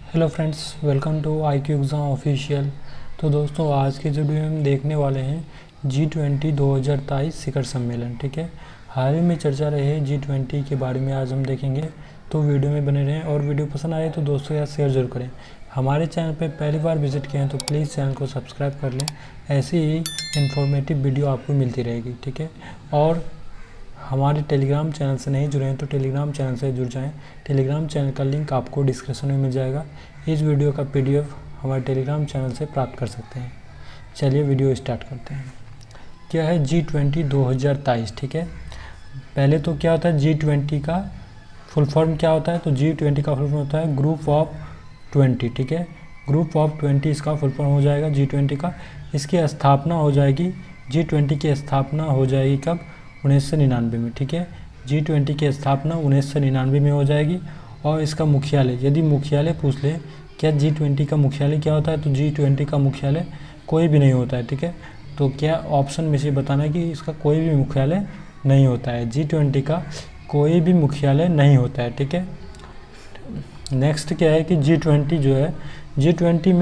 Hello friends, welcome to IQ exam official. तो दोस्तों, आज के वीडियो में हम देखने वाले हैं G20 2023 शिखर सम्मेलन। ठीक है, हाल ही में चर्चा रही है G20 के बारे में आज हम देखेंगे। तो वीडियो में बने रहें और वीडियो पसंद आए तो दोस्तों के साथ शेयर जरूर करें। हमारे चैनल पर पहली बार विजिट किए हैं तो प्लीज़ चैनल को सब्सक्राइब कर लें। ऐसी ही इन्फॉर्मेटिव वीडियो आपको मिलती रहेगी। ठीक है, और हमारे टेलीग्राम चैनल से नहीं जुड़े हैं तो टेलीग्राम चैनल से जुड़ जाएं। टेलीग्राम चैनल का लिंक आपको डिस्क्रिप्शन में मिल जाएगा। इस वीडियो का PDF हमारे टेलीग्राम चैनल से प्राप्त कर सकते हैं। चलिए वीडियो स्टार्ट करते हैं। क्या है G20 2023? ठीक है, पहले तो क्या होता है G20 का फुल फॉर्म क्या होता है? तो G20 का फुल फॉर्म होता है ग्रुप ऑफ 20। ठीक है, ग्रुप ऑफ 20 इसका फुल फॉर्म हो जाएगा G20 का। इसकी स्थापना हो जाएगी, G20 की स्थापना हो जाएगी कब? 1999 में। ठीक है, G20 की स्थापना 1999 में हो जाएगी। और इसका मुख्यालय, यदि मुख्यालय पूछ ले क्या G20 का मुख्यालय क्या होता है, तो G20 का मुख्यालय कोई भी नहीं होता है। ठीक है, तो क्या ऑप्शन में से बताना है कि इसका कोई भी मुख्यालय नहीं होता है। G20 का कोई भी मुख्यालय नहीं होता है। ठीक है, नेक्स्ट क्या है कि G20 जो है, G20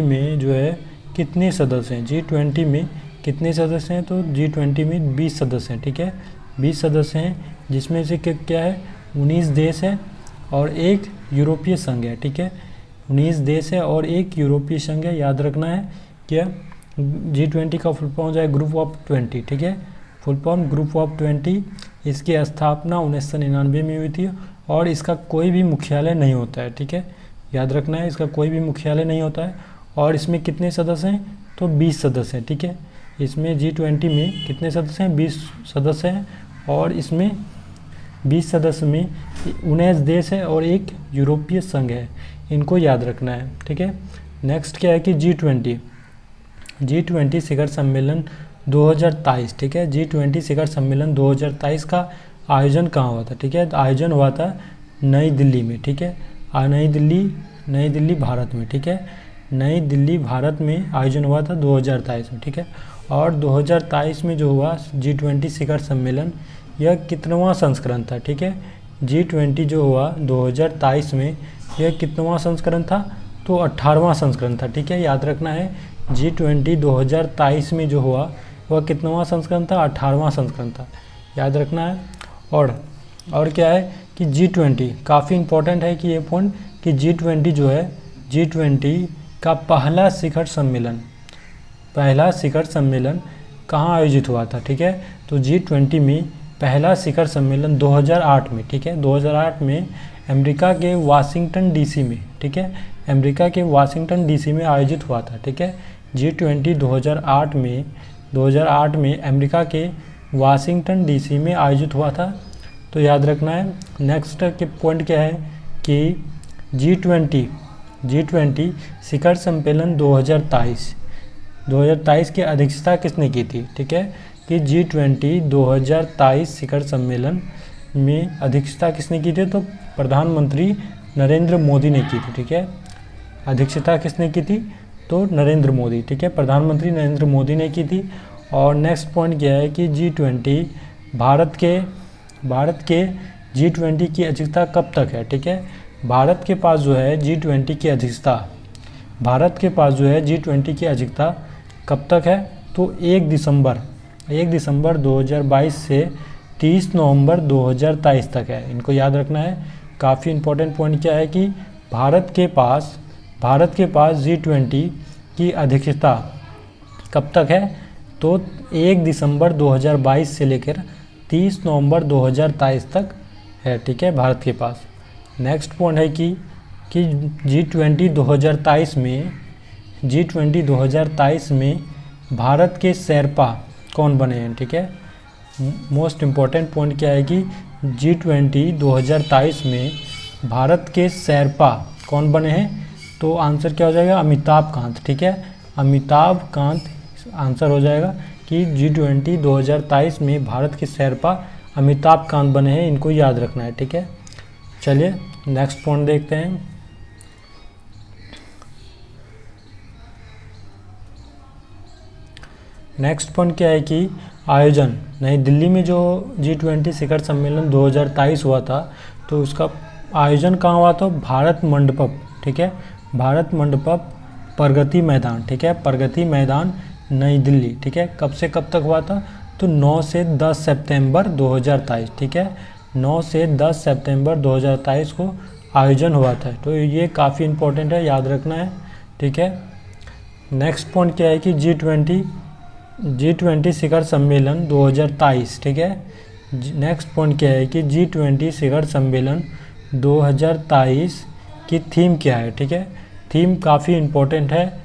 में जो है कितने सदस्य हैं? G20 में कितने सदस्य हैं? तो G20 में 20 सदस्य हैं। ठीक है, 20 सदस्य हैं, जिसमें से क्या है 19 देश है और एक यूरोपीय संघ है। ठीक है, 19 देश है और एक यूरोपीय संघ है। याद रखना है क्या G20 का फुल फॉर्म हो जाए ग्रुप ऑफ 20। ठीक है, फुल फॉर्म ग्रुप ऑफ 20। इसकी स्थापना 1999 में हुई थी और इसका कोई भी मुख्यालय नहीं होता है। ठीक है, याद रखना है, इसका कोई भी मुख्यालय नहीं होता है। और इसमें कितने सदस्य हैं? तो 20 सदस्य हैं। ठीक है, इसमें G20 में कितने सदस्य हैं? 20 सदस्य हैं और इसमें 20 सदस्य में 19 देश है और एक यूरोपीय संघ है। इनको याद रखना है। ठीक है, नेक्स्ट क्या है कि G20 शिखर सम्मेलन 2023। ठीक है, G20 शिखर सम्मेलन 2023 का आयोजन कहाँ हुआ था? ठीक है, आयोजन हुआ था नई दिल्ली में। ठीक है, नई दिल्ली भारत में। ठीक है, नई दिल्ली भारत में आयोजन हुआ था 2023 में। ठीक है, और 2023 में जो हुआ G20 शिखर सम्मेलन, यह कितनवां संस्करण था? ठीक है, G20 जो हुआ 2023 में, यह कितनवां संस्करण था? तो 18वां संस्करण था। ठीक है, याद रखना है, G20 2023 में जो हुआ वह कितनवां संस्करण था? 18वां संस्करण था। याद रखना है। और क्या है कि G20 काफ़ी इम्पोर्टेंट है कि ये पॉइंट कि G20 जो है, G20 का पहला शिखर सम्मेलन कहाँ आयोजित हुआ था? ठीक है, तो G20 में पहला शिखर सम्मेलन 2008 में। ठीक है, 2008 में अमेरिका के वाशिंगटन DC में। ठीक है, अमेरिका के वाशिंगटन DC में आयोजित हुआ था। ठीक है, G20 2008 में अमेरिका के वाशिंगटन DC में आयोजित हुआ था। तो याद रखना है। नेक्स्ट के पॉइंट क्या है कि G20 शिखर सम्मेलन 2023 की अध्यक्षता किसने की थी? ठीक है, कि G20 2023 शिखर सम्मेलन में अध्यक्षता किसने की थी? तो प्रधानमंत्री नरेंद्र मोदी ने की थी। ठीक है, अध्यक्षता किसने की थी? तो नरेंद्र मोदी। ठीक है, प्रधानमंत्री नरेंद्र मोदी ने की थी। और नेक्स्ट पॉइंट क्या है कि G20 भारत के G20 की अध्यक्षता कब तक है? ठीक है, भारत के पास जो है G20 की अध्यक्षता कब तक है? तो 1 दिसंबर 2022 से 30 नवंबर 2023 तक है। इनको याद रखना है। काफ़ी इम्पोर्टेंट पॉइंट क्या है कि भारत के पास G20 की अध्यक्षता कब तक है? तो 1 दिसंबर 2022 से लेकर 30 नवंबर 2023 तक है। ठीक है, भारत के पास। नेक्स्ट पॉइंट है कि G20 2023 में भारत के शेरपा कौन बने हैं? ठीक है, मोस्ट इम्पॉर्टेंट पॉइंट क्या है कि G20 2023 में भारत के शेरपा कौन बने हैं? तो आंसर क्या हो जाएगा? अमिताभ कांत। ठीक है, अमिताभ कांत आंसर हो जाएगा कि G20 2023 में भारत के शेरपा अमिताभ कांत बने हैं। इनको याद रखना है। ठीक है, चलिए नेक्स्ट पॉइंट देखते हैं। नेक्स्ट पॉइंट क्या है कि नई दिल्ली में जो G20 शिखर सम्मेलन 2023 हुआ था, तो उसका आयोजन कहाँ हुआ था? भारत मंडपम, ठीक है, भारत मंडपम प्रगति मैदान, ठीक है, प्रगति मैदान नई दिल्ली, ठीक है। कब से कब तक हुआ था? तो 9 से 10 सितंबर 2023, ठीक है, 9 से 10 सितंबर 2023 को आयोजन हुआ था। तो ये काफ़ी इम्पोर्टेंट है, याद रखना है, ठीक है। नेक्स्ट पॉइंट क्या है कि G20 शिखर सम्मेलन 2023, ठीक है। नेक्स्ट पॉइंट क्या है कि G20 शिखर सम्मेलन 2023 की थीम क्या है, ठीक है। थीम काफ़ी इम्पोर्टेंट है,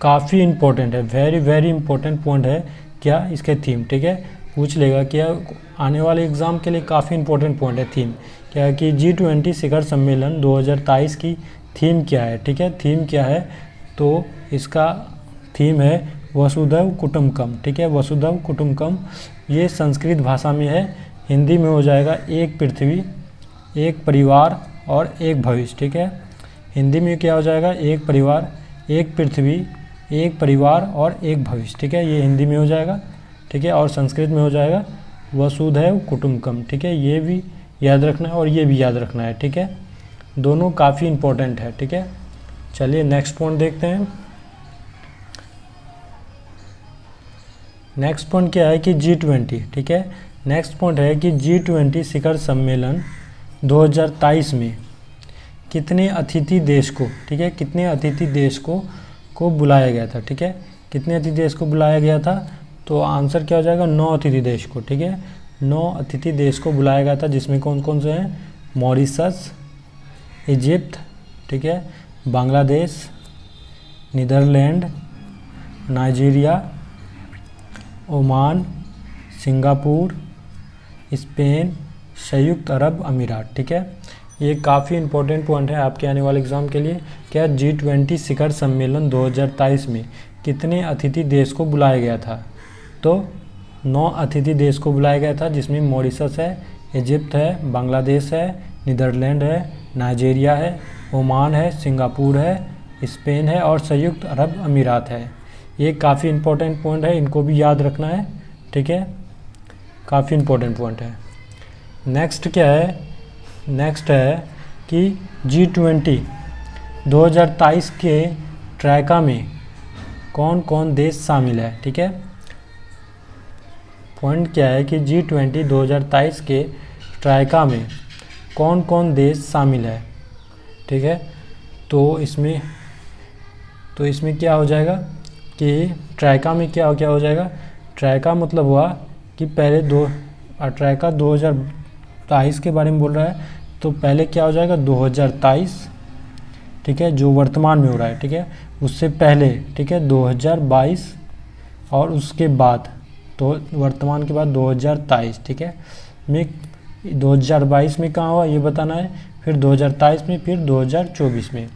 काफ़ी इम्पोर्टेंट है, वेरी वेरी इंपॉर्टेंट पॉइंट है क्या इसके थीम, ठीक है। पूछ लेगा क्या आने वाले एग्ज़ाम के लिए काफ़ी इंपॉर्टेंट पॉइंट है थीम क्या है कि G20 शिखर सम्मेलन 2023 की थीम क्या है, ठीक है। थीम क्या है? तो इसका थीम है वसुधैव कुटुम्बकम, ठीक है, वसुधैव कुटुम्बकम। ये संस्कृत भाषा में है, हिंदी में हो जाएगा एक पृथ्वी, एक परिवार और एक भविष्य, ठीक है। हिंदी में क्या हो जाएगा? एक परिवार, एक पृथ्वी, एक परिवार और एक भविष्य, ठीक है, ये हिंदी में हो जाएगा, ठीक है। और संस्कृत में हो जाएगा वसुधैव कुटुम्बकम, ठीक है। ये भी याद रखना है और ये भी याद रखना है, ठीक है। दोनों काफ़ी इम्पोर्टेंट है, ठीक है। चलिए नेक्स्ट पॉइंट देखते हैं। नेक्स्ट पॉइंट क्या है कि G20, ठीक है। नेक्स्ट पॉइंट है कि G20 शिखर सम्मेलन 2023 में कितने अतिथि देश को, ठीक है, कितने अतिथि देश को बुलाया गया था, ठीक है। कितने अतिथि देश को बुलाया गया था? तो आंसर क्या हो जाएगा? 9 अतिथि देश को, ठीक है, 9 अतिथि देश को बुलाया गया था, जिसमें कौन कौन से हैं? मॉरिशस, इजिप्ट, ठीक है, Bangladesh, Netherlands, Nigeria, Oman, Singapore, Spain, संयुक्त अरब अमीरात, ठीक है। ये काफ़ी इंपॉर्टेंट पॉइंट है आपके आने वाले एग्ज़ाम के लिए। क्या G20 शिखर सम्मेलन 2023 में कितने अतिथि देश को बुलाया गया था? तो 9 अतिथि देश को बुलाया गया था, जिसमें मॉरिशस है, इजिप्ट है, बांग्लादेश है, नीदरलैंड है, नाइजीरिया है, ओमान है, सिंगापुर है, स्पेन है और संयुक्त अरब अमीरात है। ये काफ़ी इंपॉर्टेंट पॉइंट है, इनको भी याद रखना है, ठीक है, काफ़ी इंपॉर्टेंट पॉइंट है। नेक्स्ट क्या है? नेक्स्ट है कि G20 2023 के ट्रैका में कौन कौन देश शामिल है, ठीक है। पॉइंट क्या है कि G20 2023 के ट्रैका में कौन कौन देश शामिल है, ठीक है। तो इसमें क्या हो जाएगा कि ट्रैका में क्या हो जाएगा? ट्रैका मतलब हुआ कि पहले ट्रैका 2023 के बारे में बोल रहा है, तो पहले क्या हो जाएगा? 2023, ठीक है, जो वर्तमान में हो रहा है, ठीक है, उससे पहले, ठीक है, 2022 और उसके बाद तो वर्तमान के बाद 2023, ठीक है, में 2022 में कहाँ हुआ ये बताना है, फिर 2023 में, फिर 2024 में।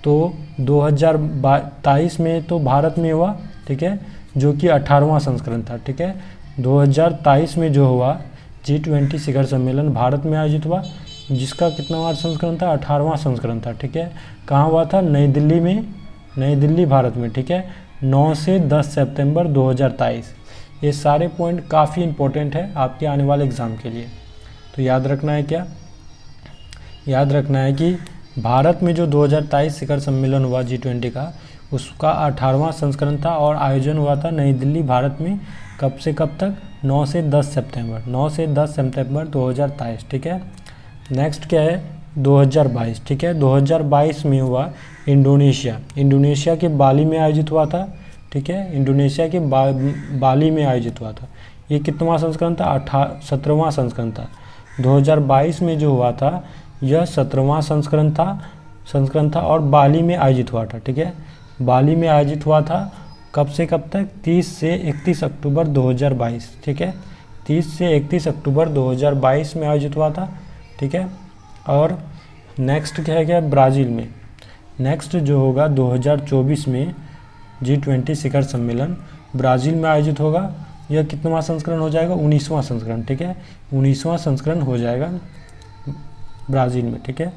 तो 2023 में तो भारत में हुआ, ठीक है, जो कि 18वां संस्करण था, ठीक है। 2023 में जो हुआ G20 शिखर सम्मेलन भारत में आयोजित हुआ, जिसका कितनावां संस्करण था? 18वां संस्करण था, ठीक है। कहाँ हुआ था? नई दिल्ली में, नई दिल्ली भारत में, ठीक है, 9 से 10 सितंबर 2023। ये सारे पॉइंट काफ़ी इंपॉर्टेंट है आपके आने वाले एग्ज़ाम के लिए। तो याद रखना है क्या? याद रखना है कि भारत में जो 2023 शिखर सम्मेलन हुआ G20 का, उसका 18वां संस्करण था और आयोजन हुआ था नई दिल्ली भारत में। कब से कब तक? 9 से 10 सितंबर, 9 से 10 सितंबर 2023, ठीक है। नेक्स्ट क्या है? 2022, ठीक है, 2022 में हुआ इंडोनेशिया के बाली में आयोजित हुआ था, ठीक है, इंडोनेशिया के बाली में आयोजित हुआ था। ये कितवां संस्करण था? 17वां संस्करण था। 2022 में जो हुआ था यह 17वां संस्करण था और बाली में आयोजित हुआ था, ठीक है, बाली में आयोजित हुआ था। कब से कब तक? 30 से 31 अक्टूबर 2022, ठीक है, 30 से 31 अक्टूबर 2022 में आयोजित हुआ था, ठीक है। और नेक्स्ट क्या है? क्या ब्राज़ील में? नेक्स्ट जो होगा 2024 में G20 शिखर सम्मेलन ब्राज़ील में आयोजित होगा। यह कितवां संस्करण हो जाएगा? 19वां संस्करण, ठीक है, 19वां संस्करण हो जाएगा ब्राज़ील में, ठीक है,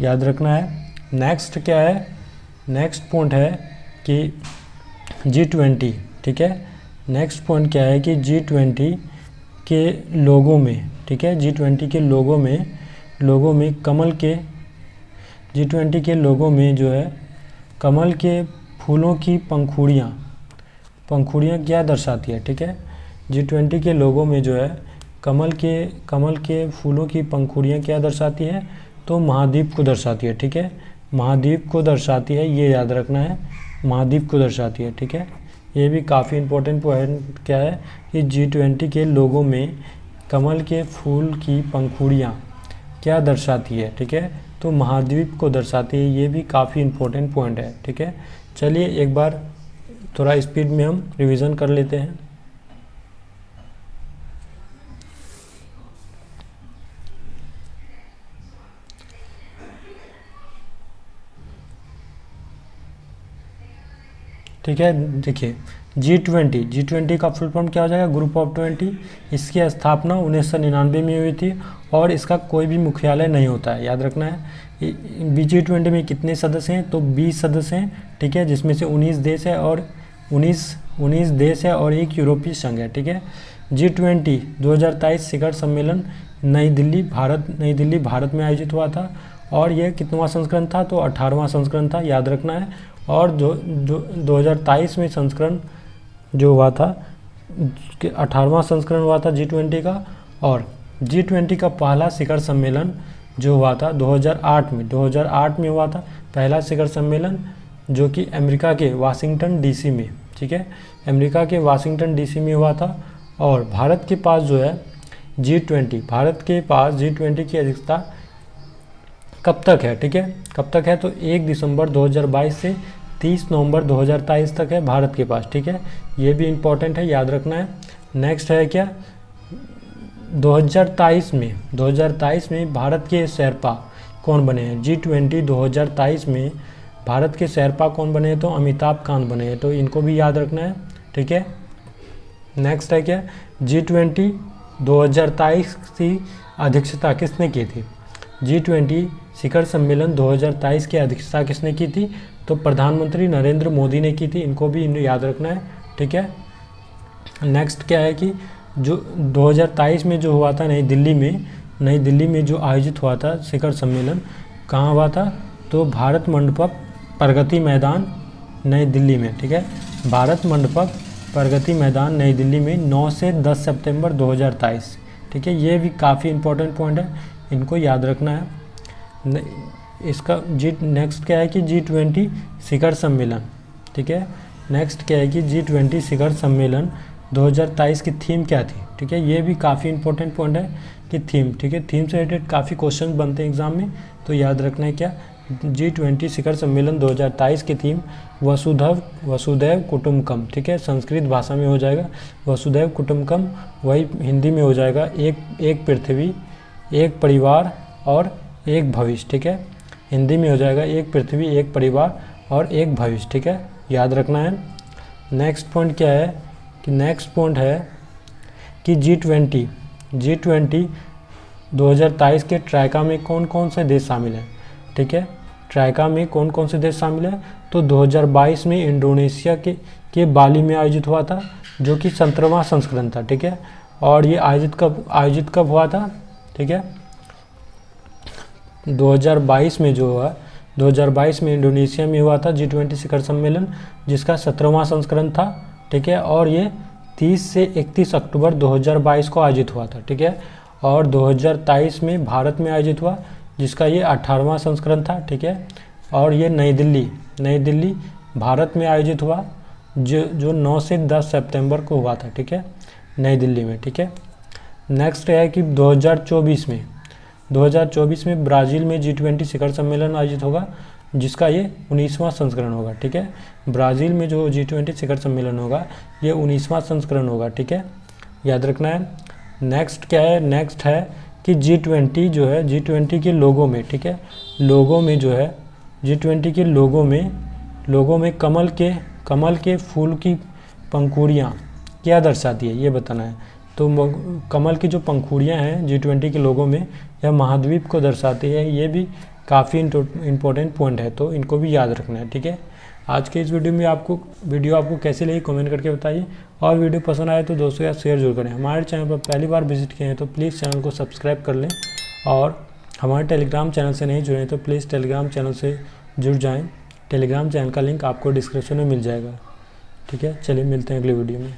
याद रखना है। नेक्स्ट क्या है? नेक्स्ट पॉइंट है कि G20, ठीक है, नेक्स्ट पॉइंट क्या है कि G20 के लोगों में, ठीक है, G20 के लोगों में लोगों में G20 के लोगों में जो है कमल के फूलों की पंखुड़ियाँ क्या दर्शाती है, ठीक है। G20 के लोगों में जो है कमल के फूलों की पंखुड़ियाँ क्या दर्शाती है, तो महाद्वीप को दर्शाती है, ठीक है। महाद्वीप को दर्शाती है, ये याद रखना है, महाद्वीप को दर्शाती है, ठीक है। ये भी काफ़ी इम्पोर्टेंट पॉइंट क्या है कि G20 के लोगों में कमल के फूल की पंखुड़ियाँ क्या दर्शाती है, ठीक है, तो महाद्वीप को दर्शाती है। ये भी काफ़ी इम्पोर्टेंट पॉइंट है, ठीक है। चलिए एक बार थोड़ा स्पीड में हम रिवीजन कर लेते हैं। ठीक है, देखिए G20 का फुल फॉर्म क्या हो जाएगा, ग्रुप ऑफ 20। इसकी स्थापना 1999 में हुई थी और इसका कोई भी मुख्यालय नहीं होता है, याद रखना है। G20 में कितने सदस्य हैं, तो 20 सदस्य हैं, ठीक है, जिसमें से 19 देश है और 19 देश है और एक यूरोपीय संघ है, ठीक है। G20 2023 शिखर सम्मेलन नई दिल्ली भारत में आयोजित हुआ था और यह कितवां संस्करण था, तो 18वां संस्करण था, याद रखना है। और जो 2023 में संस्करण जो हुआ था 18वां संस्करण हुआ था G20 का। और G20 का पहला शिखर सम्मेलन जो हुआ था 2008 में हुआ था, पहला शिखर सम्मेलन, जो कि अमेरिका के वाशिंगटन डीसी में, ठीक है, अमेरिका के वाशिंगटन डीसी में हुआ था। और भारत के पास जो है G20 की अध्यक्षता कब तक है, ठीक है, कब तक है, तो 1 दिसंबर 2022 से 30 नवंबर 2023 तक है भारत के पास, ठीक है। ये भी इम्पोर्टेंट है, याद रखना है। नेक्स्ट है क्या, 2023 में भारत के शेरपा कौन बने हैं, G20 2023 में भारत के शेरपा कौन बने हैं, तो अमिताभ कांत बने हैं, तो इनको भी याद रखना है, ठीक है। नेक्स्ट है क्या, G20 2023 की अध्यक्षता किसने की थी, G20 शिखर सम्मेलन 2023 की अध्यक्षता किसने की थी, तो प्रधानमंत्री नरेंद्र मोदी ने की थी, इनको भी याद रखना है, ठीक है। नेक्स्ट क्या है कि जो 2023 में जो हुआ था नई दिल्ली में जो आयोजित हुआ था शिखर सम्मेलन, कहाँ हुआ था, तो भारत मंडपम प्रगति मैदान नई दिल्ली में, ठीक है, भारत मंडपम प्रगति मैदान नई दिल्ली में 9 से 10 सितंबर 2023, ठीक है। ये भी काफ़ी इंपॉर्टेंट पॉइंट है, इनको याद रखना है। इसका नेक्स्ट क्या है कि G20 शिखर सम्मेलन, ठीक है, नेक्स्ट क्या है कि G20 शिखर सम्मेलन 2023 की थीम क्या थी, ठीक है। ये भी काफ़ी इंपॉर्टेंट पॉइंट है कि थीम, ठीक है, थीम से रिलेटेड काफ़ी क्वेश्चन बनते हैं एग्जाम में, तो याद रखना है क्या, G20 शिखर सम्मेलन 2023 की थीम वसुधैव कुटुम्बकम, ठीक है, संस्कृत भाषा में हो जाएगा वसुधैव कुटुम्बकम, वही हिंदी में हो जाएगा एक पृथ्वी, एक परिवार और एक भविष्य, ठीक है, हिंदी में हो जाएगा एक पृथ्वी, एक परिवार और एक भविष्य, ठीक है, याद रखना है। नेक्स्ट पॉइंट क्या है कि G20 2023 के ट्राइका में कौन कौन से देश शामिल हैं, ठीक है, ट्राइका में कौन कौन से देश शामिल हैं, तो 2022 में इंडोनेशिया के बाली में आयोजित हुआ था, जो कि 17वां संस्करण था, ठीक है। और ये आयोजित कब हुआ था, ठीक है, 2022 में जो हुआ 2022 में इंडोनेशिया में हुआ था G20 शिखर सम्मेलन, जिसका 17वां संस्करण था, ठीक है। और ये 30 से 31 अक्टूबर 2022 को आयोजित हुआ था, ठीक है। और 2023 में भारत में आयोजित हुआ, जिसका ये 18वां संस्करण था, ठीक है। और ये नई दिल्ली भारत में आयोजित हुआ, जो 9 से 10 सितंबर को हुआ था, ठीक है, नई दिल्ली में, ठीक है। नेक्स्ट है कि 2024 में ब्राज़ील में G20 शिखर सम्मेलन आयोजित होगा, जिसका ये 19वां संस्करण होगा, ठीक है। ब्राज़ील में जो G20 शिखर सम्मेलन होगा ये 19वां संस्करण होगा, ठीक है, याद रखना है। नेक्स्ट क्या है, नेक्स्ट है कि G20 जो है G20 के लोगों में, ठीक है, लोगों में जो है G20 के लोगों में कमल के फूल की पंखुड़ियाँ क्या दर्शाती है, ये बताना है। तो कमल की जो पंखुड़ियाँ हैं G20 के लोगों में, यह महाद्वीप को दर्शाती है। ये भी काफ़ी इम्पोर्टेंट पॉइंट है, तो इनको भी याद रखना है, ठीक है। आज के इस वीडियो आपको कैसी लगी कमेंट करके बताइए, और वीडियो पसंद आए तो दोस्तों के साथ शेयर जरूर करें। हमारे चैनल पर पहली बार विजिट किए हैं तो प्लीज़ चैनल को सब्सक्राइब कर लें और हमारे टेलीग्राम चैनल से नहीं जुड़े तो प्लीज़ टेलीग्राम चैनल से जुड़ जाएं। टेलीग्राम चैनल का लिंक आपको डिस्क्रिप्शन में मिल जाएगा। ठीक है, चलिए मिलते हैं अगली वीडियो में।